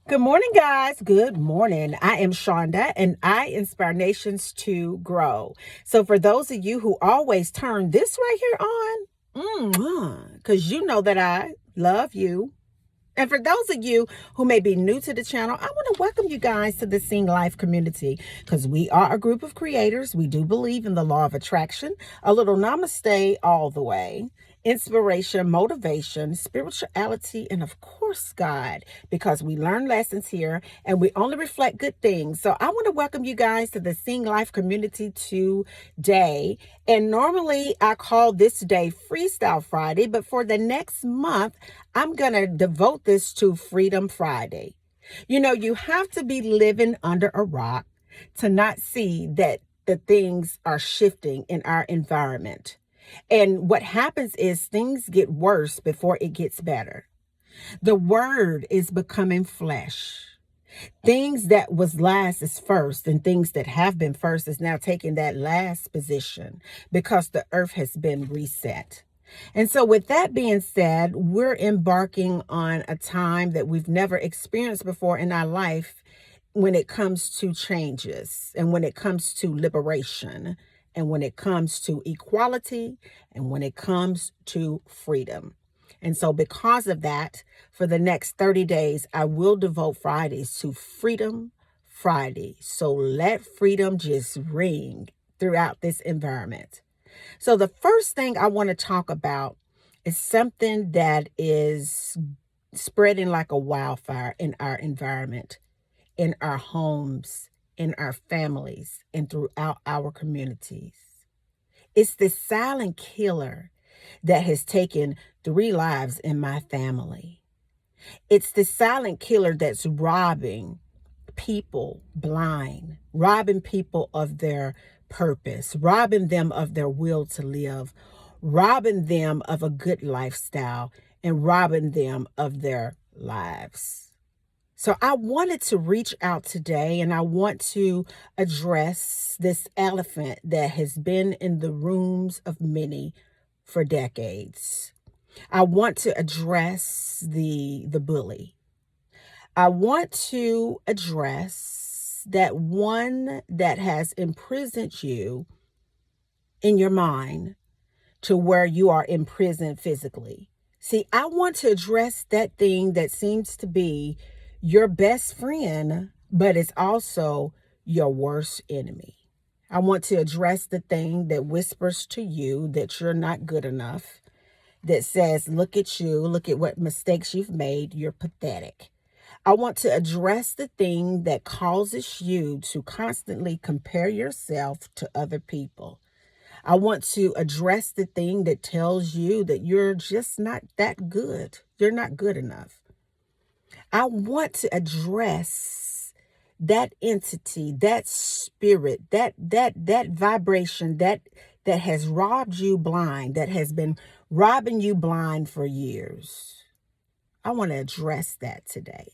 Good morning, guys. Good morning. I am Shonda, and I inspire nations to grow. So, for those of you who always turn this right here on, because you know that I love you. And for those of you who may be new to the channel, I want to welcome you guys to the Sing Life community because we are a group of creators. We do believe in the law of attraction, a little namaste all the way, inspiration, motivation, spirituality, and of course, God, because we learn lessons here and we only reflect good things. So I want to welcome you guys to the Sing Life community today. And normally I call this day Freestyle Friday, but for the next month, I'm going to devote this to Freedom Friday. You know, you have to be living under a rock to not see that the things are shifting in our environment. And what happens is things get worse before it gets better. The word is becoming flesh. Things that was last is first, and things that have been first is now taking that last position because the earth has been reset. And so, with that being said, we're embarking on a time that we've never experienced before in our life when it comes to changes and when it comes to liberation and when it comes to equality and when it comes to freedom. And so, because of that, for the next 30 days, I will devote Fridays to Freedom Friday. So, let freedom just ring throughout this environment. So, the first thing I want to talk about is something that is spreading like a wildfire in our environment, in our homes, in our families, and throughout our communities. It's the silent killer that has taken 3 lives in my family. It's the silent killer that's robbing people blind, robbing people of their purpose, robbing them of their will to live, robbing them of a good lifestyle, and robbing them of their lives. So I wanted to reach out today and I want to address this elephant that has been in the rooms of many for decades. I want to address the bully. I want to address that one that has imprisoned you in your mind to where you are imprisoned physically. See, I want to address that thing that seems to be your best friend, but it's also your worst enemy. I want to address the thing that whispers to you that you're not good enough, that says, look at you, look at what mistakes you've made, you're pathetic. I want to address the thing that causes you to constantly compare yourself to other people. I want to address the thing that tells you that you're just not that good. You're not good enough. I want to address that entity, that spirit, that vibration that has robbed you blind, that has been robbing you blind for years. I want to address that today.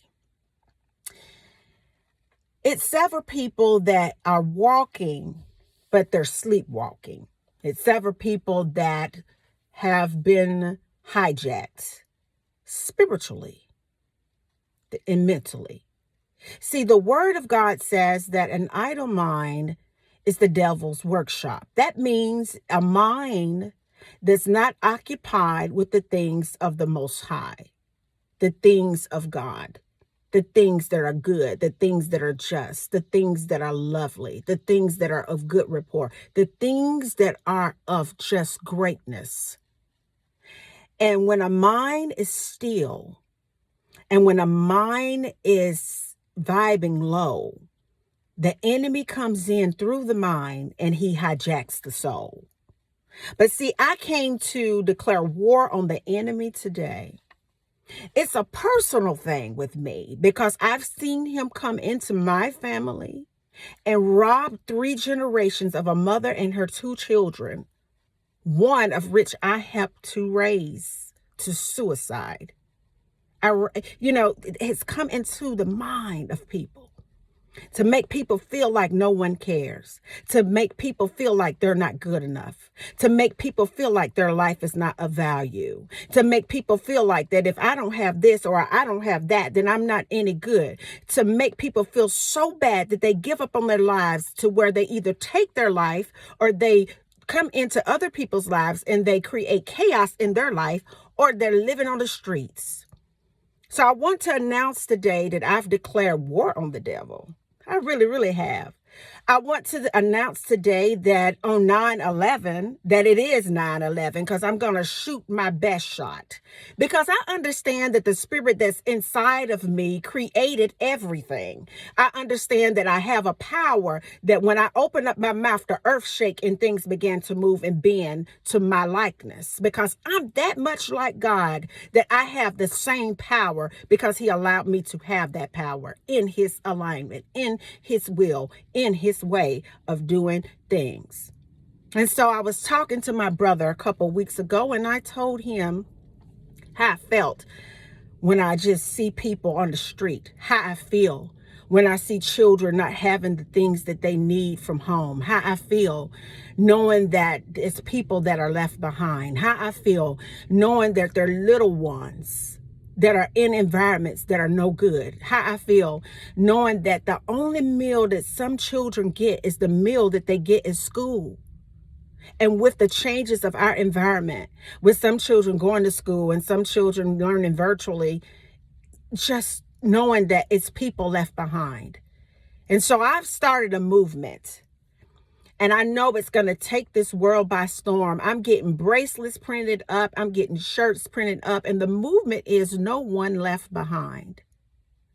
It's several people that are walking, but they're sleepwalking. It's several people that have been hijacked spiritually and mentally. See, the word of God says that an idle mind is the devil's workshop. That means a mind that's not occupied with the things of the Most High, the things of God, the things that are good, the things that are just, the things that are lovely, the things that are of good rapport, the things that are of just greatness. And when a mind is still, and when a mind is vibing low, the enemy comes in through the mind and he hijacks the soul. But see, I came to declare war on the enemy today. It's a personal thing with me because I've seen him come into my family and rob 3 generations of a mother and her 2 children, one of which I helped to raise to suicide. It has come into the mind of people. to make people feel like no one cares, to make people feel like they're not good enough, to make people feel like their life is not of value, to make people feel like that if I don't have this or I don't have that, then I'm not any good, to make people feel so bad that they give up on their lives to where they either take their life or they come into other people's lives and they create chaos in their life, or they're living on the streets. So I want to announce today that I've declared war on the devil. I really, really have. I want to announce today that on 9/11, that it is 9/11, because I'm going to shoot my best shot. Because I understand that the spirit that's inside of me created everything. I understand that I have a power that when I open up my mouth, the earth shake and things begin to move and bend to my likeness. Because I'm that much like God that I have the same power because he allowed me to have that power in his alignment, in his will, in his way of doing things. And so I was talking to my brother a couple weeks ago, and I told him how I felt when I just see people on the street, how I feel when I see children not having the things that they need from home, how I feel knowing that it's people that are left behind, how I feel knowing that they're little ones that are in environments that are no good, how I feel knowing that the only meal that some children get is the meal that they get in school. And with the changes of our environment, with some children going to school and some children learning virtually, just knowing that it's people left behind. And so I've started a movement, and I know it's going to take this world by storm. I'm getting bracelets printed up. I'm getting shirts printed up. And the movement is no one left behind.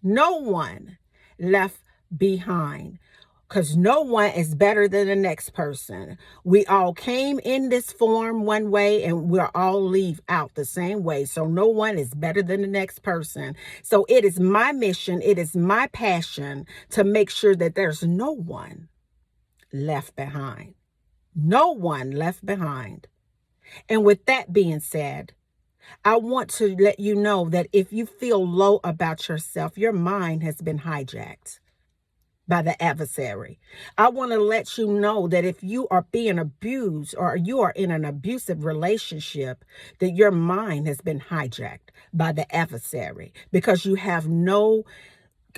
No one left behind. Because no one is better than the next person. We all came in this form one way and we'll all leave out the same way. So no one is better than the next person. So it is my mission, it is my passion to make sure that there's no one left behind. No one left behind. And with that being said, I want to let you know that if you feel low about yourself, your mind has been hijacked by the adversary. I want to let you know that if you are being abused or you are in an abusive relationship, that your mind has been hijacked by the adversary because you have no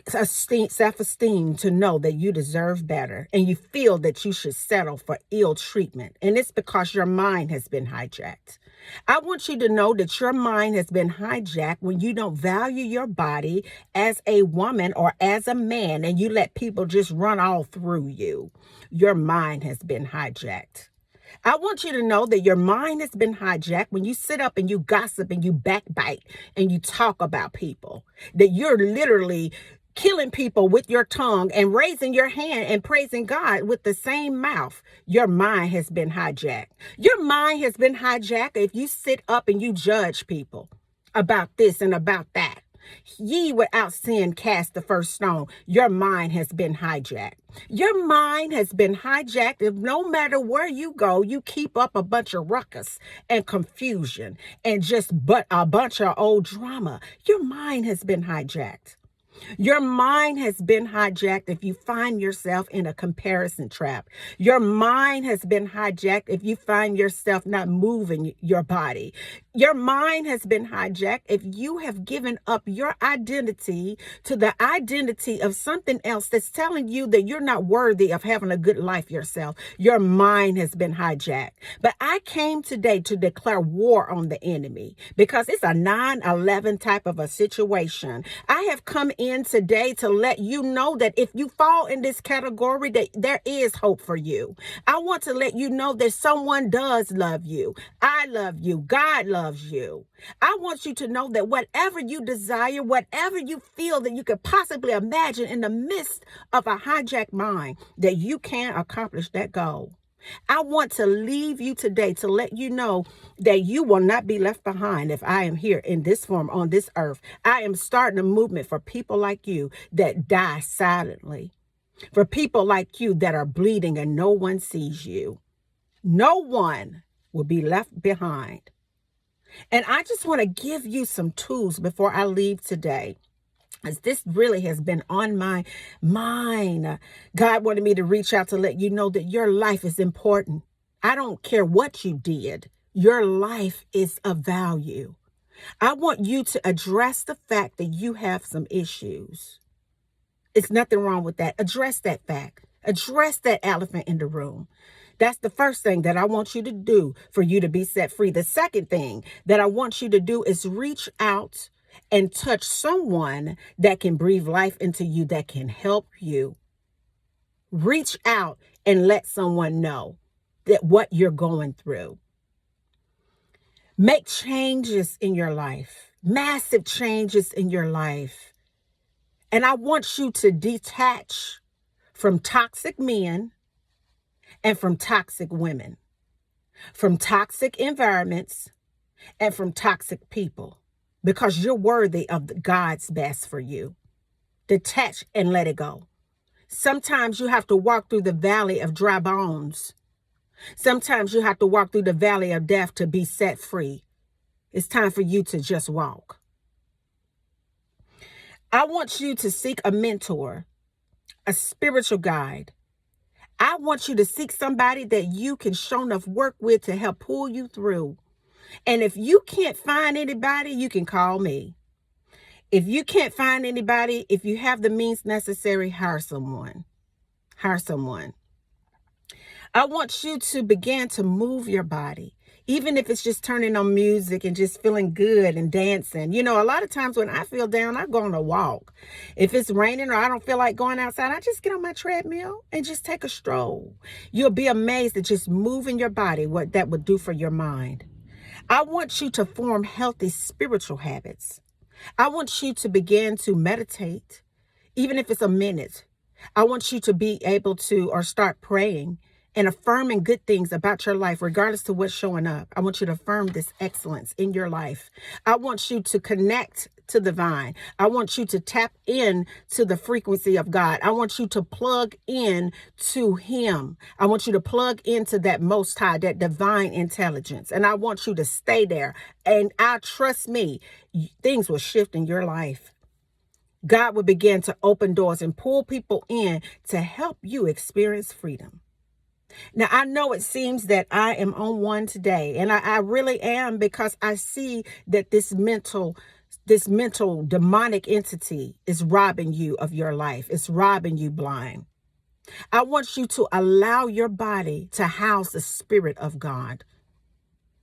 self-esteem to know that you deserve better, and you feel that you should settle for ill treatment. And it's because your mind has been hijacked. I want you to know that your mind has been hijacked when you don't value your body as a woman or as a man, and you let people just run all through you. Your mind has been hijacked. I want you to know that your mind has been hijacked when you sit up and you gossip and you backbite and you talk about people, that you're literally killing people with your tongue and raising your hand and praising God with the same mouth. Your mind has been hijacked. Your mind has been hijacked if you sit up and you judge people about this and about that. Ye without sin cast the first stone. Your mind has been hijacked. Your mind has been hijacked if no matter where you go, you keep up a bunch of ruckus and confusion and just but a bunch of old drama. Your mind has been hijacked. Your mind has been hijacked if you find yourself in a comparison trap. Your mind has been hijacked if you find yourself not moving your body. Your mind has been hijacked if you have given up your identity to the identity of something else that's telling you that you're not worthy of having a good life yourself. Your mind has been hijacked. But I came today to declare war on the enemy because it's a 9/11 type of a situation. I have come in today to let you know that if you fall in this category, that there is hope for you. I want to let you know that someone does love you. I love you. God loves you. I want you to know that whatever you desire, whatever you feel that you could possibly imagine in the midst of a hijacked mind, that you can accomplish that goal. I want to leave you today to let you know that you will not be left behind if I am here in this form on this earth. I am starting a movement for people like you that die silently, for people like you that are bleeding and no one sees you. No one will be left behind. And I just want to give you some tools before I leave today. as this really has been on my mind. God wanted me to reach out to let you know that your life is important. I don't care what you did. Your life is of value. I want you to address the fact that you have some issues. It's nothing wrong with that. Address that fact. Address that elephant in the room. That's the first thing that I want you to do for you to be set free. The second thing that I want you to do is reach out and touch someone that can breathe life into you, that can help you. Reach out and let someone know that what you're going through. Make changes in your life, massive changes in your life. And I want you to detach from toxic men and from toxic women, from toxic environments and from toxic people, because you're worthy of God's best for you. Detach and let it go. Sometimes you have to walk through the valley of dry bones. Sometimes you have to walk through the valley of death to be set free. It's time for you to just walk. I want you to seek a mentor, a spiritual guide. I want you to seek somebody that you can show enough work with to help pull you through. And if you can't find anybody, you can call me. If you can't find anybody, if you have the means necessary, hire someone. Hire someone. I want you to begin to move your body, even if it's just turning on music and just feeling good and dancing. You know, a lot of times when I feel down, I go on a walk. If it's raining or I don't feel like going outside, I just get on my treadmill and just take a stroll. You'll be amazed at just moving your body, what that would do for your mind. I want you to form healthy spiritual habits. I want you to begin to meditate, even if it's a minute. I want you to be able to or start praying and affirming good things about your life, regardless to what's showing up. I want you to affirm this excellence in your life. I want you to connect to the divine. I want you to tap in to the frequency of God. I want you to plug in to him. I want you to plug into that most high, that divine intelligence. And I want you to stay there. And trust me, things will shift in your life. God will begin to open doors and pull people in to help you experience freedom. Now, I know it seems that I am on one today, and I really am, because I see that this mental demonic entity is robbing you of your life. It's robbing you blind. I want you to allow your body to house the Spirit of God,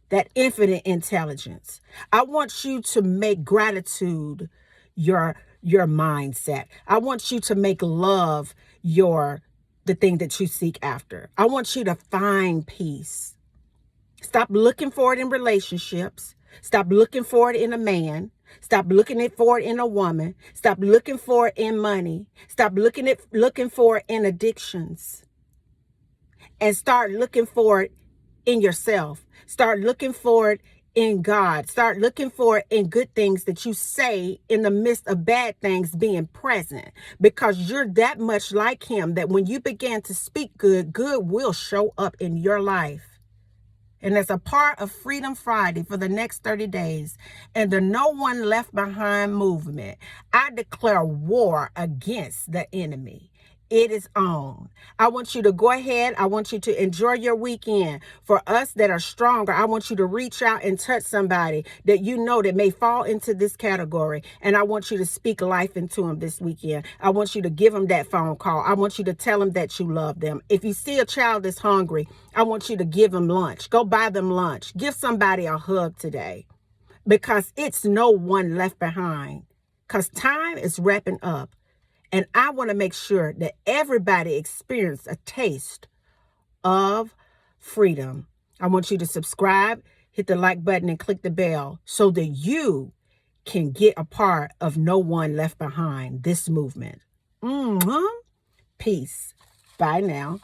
that infinite intelligence. I want you to make gratitude your mindset. I want you to make love the thing that you seek after. I want you to find peace. Stop looking for it in relationships. Stop looking for it in a man. Stop looking for it in a woman. Stop looking for it in money. Stop looking for it in addictions. And start looking for it in yourself. Start looking for it in God. Start looking for it in good things that you say in the midst of bad things being present, because you're that much like him that when you begin to speak good, good will show up in your life. And as a part of Freedom Friday for the next 30 days and the No One Left Behind movement, I declare war against the enemy. It is on. I want you to go ahead. I want you to enjoy your weekend. For us that are stronger, I want you to reach out and touch somebody that you know that may fall into this category. And I want you to speak life into them this weekend. I want you to give them that phone call. I want you to tell them that you love them. If you see a child that's hungry, I want you to give them lunch. Go buy them lunch. Give somebody a hug today, because it's no one left behind, because time is wrapping up. And I want to make sure that everybody experiences a taste of freedom. I want you to subscribe, hit the like button, and click the bell so that you can get a part of No One Left Behind, this movement. Peace. Bye now.